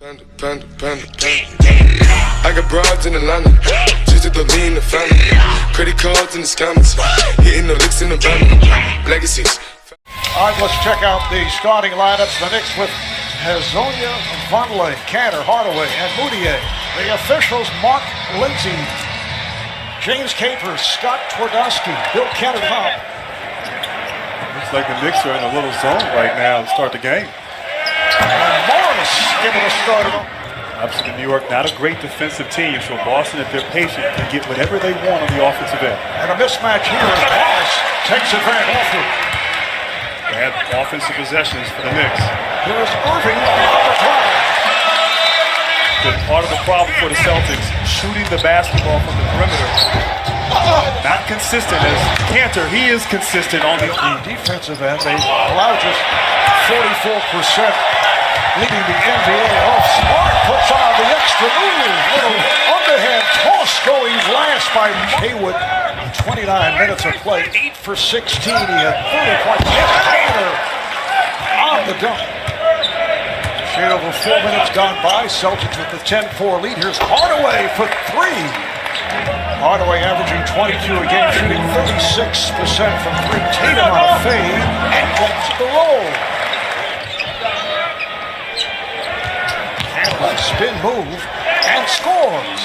Panda, panda, panda, panda. I got broads in Atlanta, just at the lean, the family. Credit cards and the scammers, hitting the licks in the van. Legacies. All right, let's check out the starting lineups. The Knicks with Hezonja, Vonleh, Cantor, Hardaway, and Moutier. The officials, Mark Lindsay, James Capers, Scott Twardowski, Bill Cantor-Pop. Looks like the Knicks are in a little zone right now to start the game. And Morris giving a start. Obviously, New York, not a great defensive team, so Boston, if they're patient, can get whatever they want on the offensive end. And a mismatch here as Morris takes advantage of it. They have offensive possessions for the Knicks. Here's Irving on the clock. Been part of the problem for the Celtics, shooting the basketball from the perimeter. Not consistent as Cantor. He is consistent on the defensive end. They allow just 44%, leading the NBA off. Smart puts on the extra move. Little underhand toss going glass by Haywood. 29 minutes of play, 8 for 16. He had 30 points. Cantor on the dunk. Shade over 4 minutes gone by. Celtics with the 10-4 lead. Here's Hardaway for three. Hardaway averaging 22 a game, shooting 36% from three. Tatum on a fade and gets the roll. Cantor spin move and scores.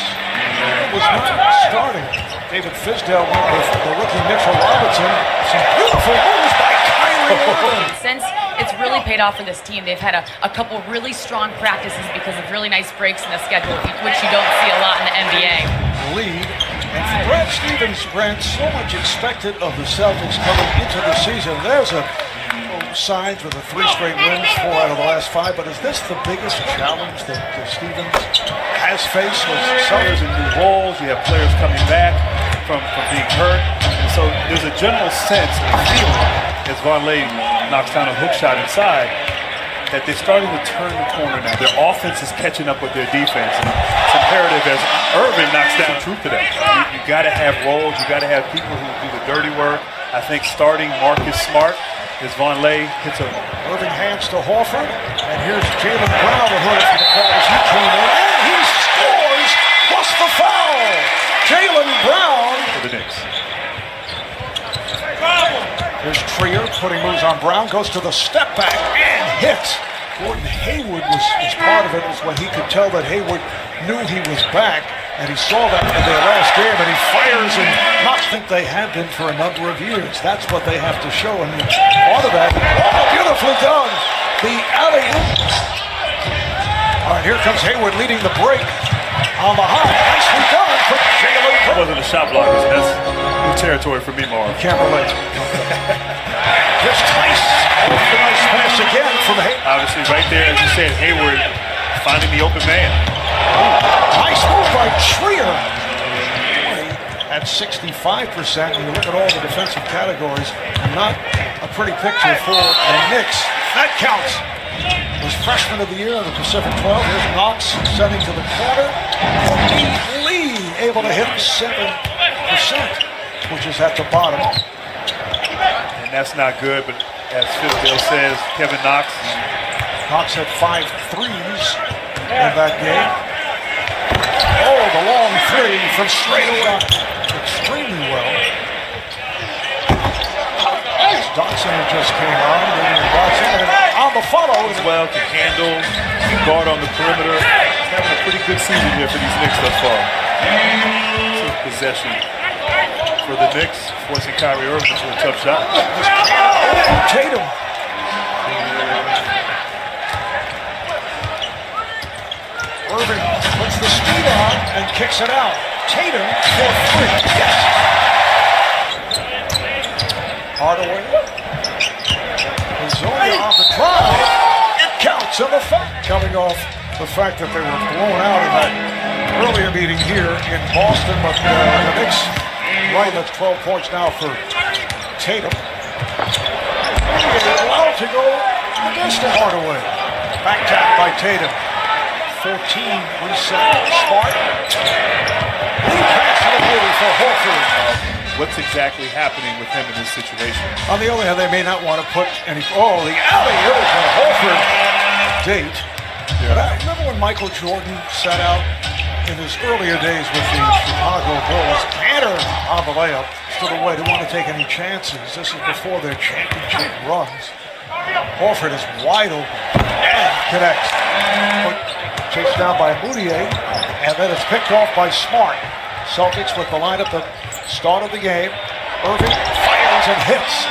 It was not starting. David Fizdale went with the rookie Mitchell Robinson. Some beautiful moves by Kyrie Irving. Since it's really paid off for this team, they've had a couple really strong practices because of really nice breaks in the schedule, which you don't see a lot in the NBA. Lead. And for Brad Stevens, Brad, so much expected of the Celtics coming into the season. There's signs with the 3 straight wins, 4 out of the last 5. But is this the biggest challenge that Stevens has faced? Sellers in new roles. You have players coming back from being hurt. And so there's a general sense and feeling as Vonleh knocks down a hook shot inside that they're starting to turn the corner now. Their offense is catching up with their defense. And it's imperative as Irving knocks down the truth to that. You got to have roles. You got to have people who do the dirty work. I think starting Marcus Smart as Vonleh hits a... Irving hands to Horford. And here's Jaylen Brown, the hood for the crowd as he came in. And he scores plus the foul. Jaylen Brown for the Knicks. Here's Trier putting moves on Brown, goes to the step back and hits. Gordon Hayward was part of it, was when he could tell that Hayward knew he was back, and he saw that in their last game, and he fires and not think they have been for a number of years. That's what they have to show, and part of that, beautifully done. The alley-oop. All right, here comes Hayward leading the break on the high. Nicely done for Jaylen. That wasn't a shot blocker, so that's new territory for me, Mark. Can't relate. Here's Tice. Off the nice pass again from Hayward. Obviously, right there, as you said, Hayward finding the open man. Nice move by Trier. At 65%, when you look at all the defensive categories, not a pretty picture for the Knicks. That counts. Was freshman of the year in the Pacific 12. Here's Knox sending to the corner. Lee able to hit 7%, which is at the bottom. And that's not good, but as Fizdale says, Kevin Knox had 5 threes in that game. Oh, the long three from straight away. Extremely well. Dotson just came on. Dotson on the follow as well, can handle, can guard on the perimeter. He's having a pretty good season here for these Knicks thus far. So possession for the Knicks, forcing Kyrie Irving to a tough shot. Tatum. Irving puts the speed on and kicks it out. Tatum for 3. Yes. Hardaway. Hezonja on the drive. It counts in the fact. Coming off the fact that they were blown out in that earlier meeting here in Boston, but the Knicks right at 12 points now for Tatum. Allowed to go against the Hardaway. Back tap by Tatum. 14 reset. Smart. Lead pass to the beauty for Horford. What's exactly happening with him in this situation? On the other hand, they may not want to put any... Oh, the alley-oop for Horford. Date. But I remember when Michael Jordan sat out in his earlier days with the Chicago Bulls. Cantor on the layup. Stood away, didn't want to take any chances. This is before their championship runs. Horford is wide open and connects. Chased down by Moutier, and then it's picked off by Smart. Celtics with the lineup at the start of the game. Irving fires and hits.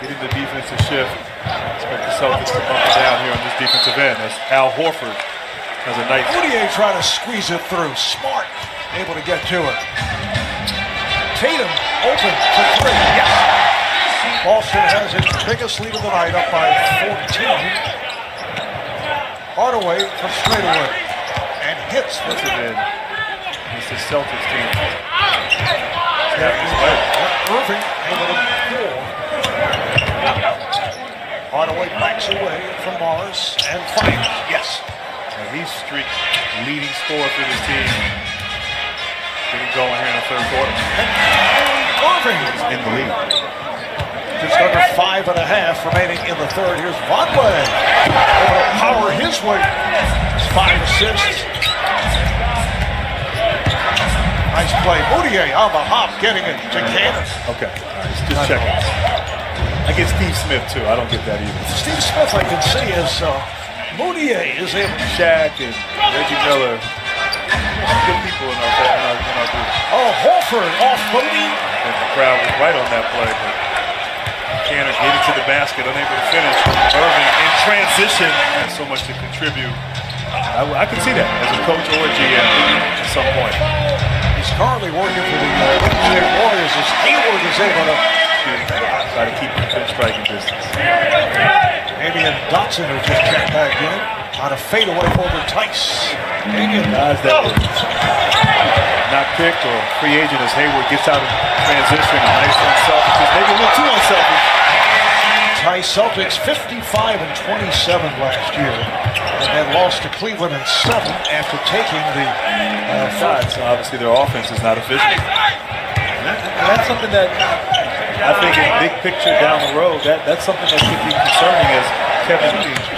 Getting the defensive shift. Expect the Celtics to bump it down here on this defensive end. That's Al Horford. Has a nice. Moutier trying to squeeze it through. Smart able to get to it. Tatum open for three. Yes. Boston has its biggest lead of the night, up by 14. Hardaway from straightaway and hits the end. It's the Celtics team. Irving able to pull. Hardaway backs away from Morris and fires. Yes. And he's leading scorer for this team. Getting going here in the third quarter. Irving in the lead. Just under 5.5 remaining in the third. Here's Vonleh able to power his way. It's 5 assists. Nice play. Moutier on the hop, getting it to Cannon. Okay, all right, just checking. I get Steve Smith too. I don't get that either. Steve Smith, I can see, is Moutier is able. Shaq and Reggie Miller. Good people in our group. Oh, Horford off Moody. And the crowd was right on that play, but Cannon getting to the basket, unable to finish. Irving in transition has so much to contribute. I can see that as a coach or a GM at some point. He's currently working for the Golden State Warriors as Hayward is able to try to keep the striking distance. Damian Dotson who just checked back in on a fadeaway over Tice. Damian guys that were not picked or free agent as Hayward gets out of transition. A nice unselfish, maybe a little too unselfish. Tice Celtics 55 and 27 last year, and then lost to Cleveland in 7 after taking the shots. So obviously their offense is not efficient. And that's something that I think in big picture down the road, that's something that could be concerning as Kevin Durant.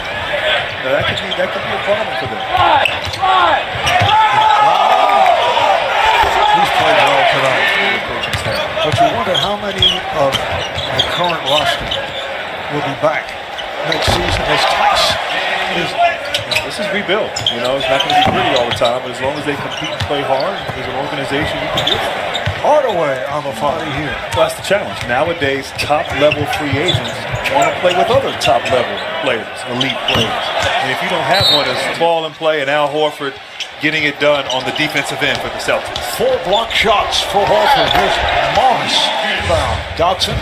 That could be a problem for them. He's played well tonight. But you wonder how many of the current roster will be back next season as Tice is. This is rebuilt. You know, it's not going to be pretty all the time, but as long as they compete and play hard as an organization, you can do it. Hardaway on the body here. Well, that's the challenge. Nowadays, top-level free agents want to play with other top-level players, elite players. And if you don't have one, it's ball and play and Al Horford getting it done on the defensive end for the Celtics. 4 block shots for Horford. Here's Morris. Dotson.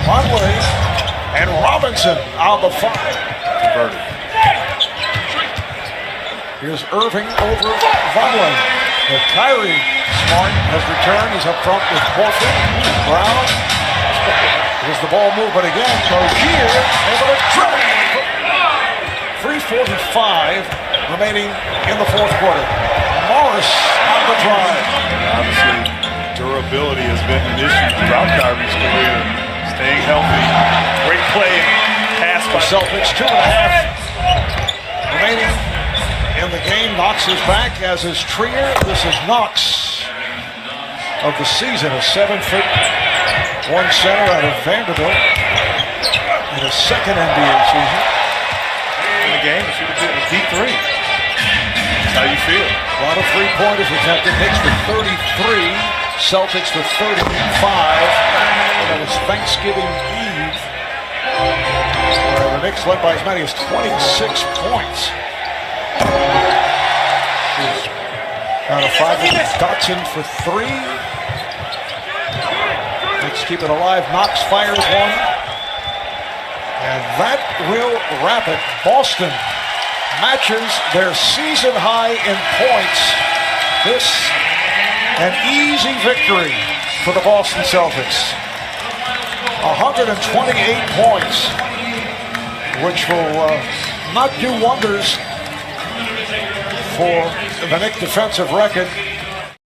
Vonleh and Robinson on the 5. Converted. Here's Irving over Vonleh. Kyrie Smart has returned. He's up front with Horford. Brown. Here's the ball movement again. Rozier able to dribble. 3:45 remaining in the fourth quarter. Morris on the drive. Obviously, durability has been an issue throughout Kyrie's career. Staying healthy. Great play. Pass by Celtics. 2.5 remaining in the game. Knox is back, as is Trier. This is Knox of the season, a 7'1" center out of Vanderbilt in his second NBA season. In the game, it should have been a deep 3. That's how you feel. A lot of three-pointers attempted. Knicks with 33, Celtics with 35. And that was Thanksgiving Eve, where the Knicks led by as many as 26 points. Out of 5, Dotson for 3. Knicks keep it alive. Knox fires one. And that will wrap it. Boston matches their season high in points. This, an easy victory for the Boston Celtics. 128 points, which will not do wonders for the Knicks' defensive record.